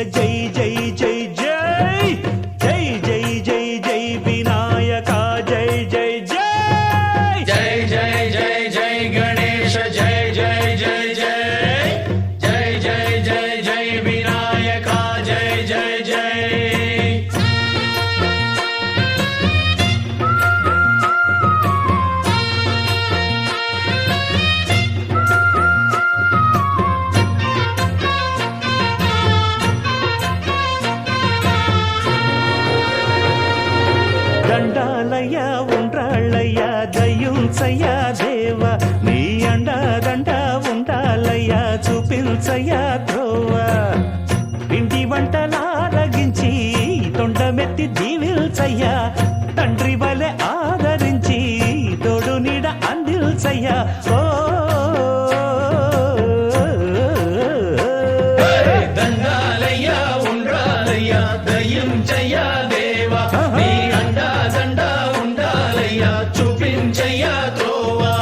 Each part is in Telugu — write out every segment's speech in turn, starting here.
జై జై జై జై జై జై జై జై వినాయక జై జై జై జై జై జై జై గణేశ జై జై జై జై జై జై జై జై వినాయక జై జై జై దండాలయ్య ఉండ్రాళ్ళయ్య దయ్యుంచయ్య దేవ నీ అండా దండ ఉండాలయ్య చూపించయ్య త్రోవ పిండి వంటలారగించి తొండమెత్తి దీవిల్చయ్య తండ్రి వలె ఆదరించి తోడు నీడ అందిల్చయ్య ఓ దండాలయ్య ఉండ్రాలయ్య దయ్యం జయ దేవ నీ అండా దండ ఉండాలయ్య చూపించయ్య త్రోవా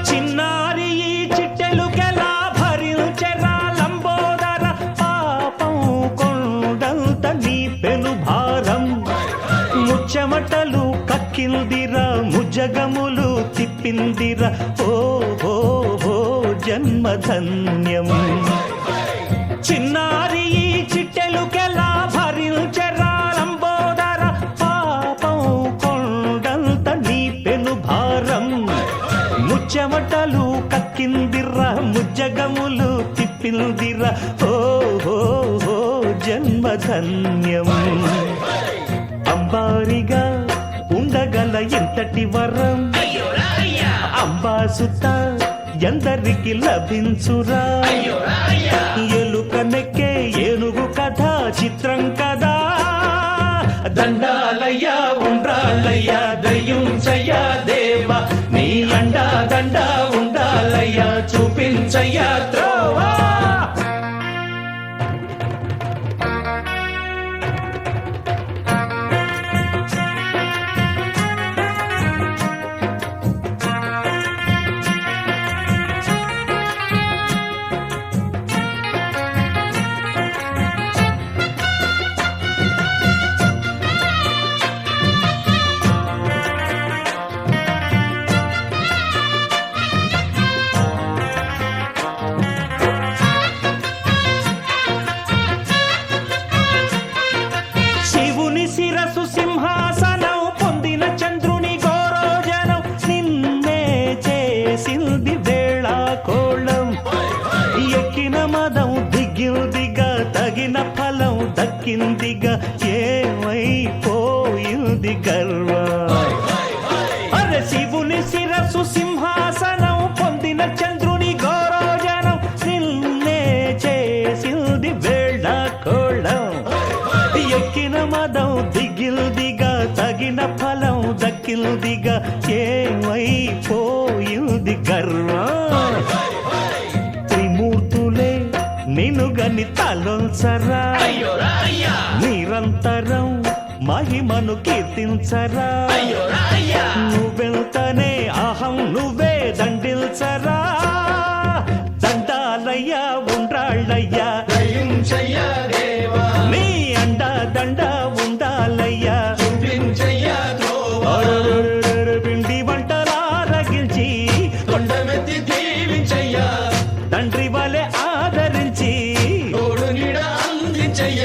చిన్నారి ఈ చిట్టెలుకెలా భరించెరా లంబోదర పాపం కొండంత నీ పెను భారం ముచ్చమటలు కక్కిందిరా ముజగములు తిప్పిందిరా ఓ హో హో జన్మధన్యం చిన్నారి ఈ చిట్టెలుకెలా భరించెరా లంబోదర పాపం కొండంత నీ పెను భారం ముచ్చమటలు కక్కిందిరా ముజ్జగములు తిప్పిందిరా ఓ హో హో జన్మధన్యం అంబారిగా ఉండగల ఎంతటి వరం అంబాసుత ఎందరికి లభించురా ఎలుక నెక్కే ఏనుగు కథ చిత్రం కదా దండాలయ్య ఉండ్రాలయ్య దయ్యుంచయ్య దేవ నీ అండా దండ ఉండాలయ్య చూపించయ్య త్రోవా శివుని శిరసు సింహాసనం పొందిన చంద్రుని గోరోజనం నిన్నే చేసింది వేళ కోళం ఎక్కిన మదం దిగిందిగా తగిన ఫలం దక్కిందిగా ఏమైపోయింది గర్వం అరే శివుని శిరసు సింహాసనం పొందిన చంద్రుని గౌరవజనం నిన్నే చేసింది వేళ కోళం ఎక్కిన మదం దిగిల్దిగా తగిన ఫలం దక్కిల్దిగా ఏమైపోయింది గర్వం త్రిమూర్తులే నిన్నుగని తలొల్చరా నిరంతరం మహిమను కీర్తించరా నువ్వెళ్తనే అహం నువ్వే దండిల్చరా దండాలయ్య ఉండ్రాళ్ళయ్య దయ్యుంచయ్య దేవా నీ అండా దండ ఉండాలయ్యా చూపించయ్య త్రోవా పిండి వంటలారగించి కొండమెత్తి దీవించయ్య తండ్రి వలె ఆదరించి తోడు నీడ అందించయ్య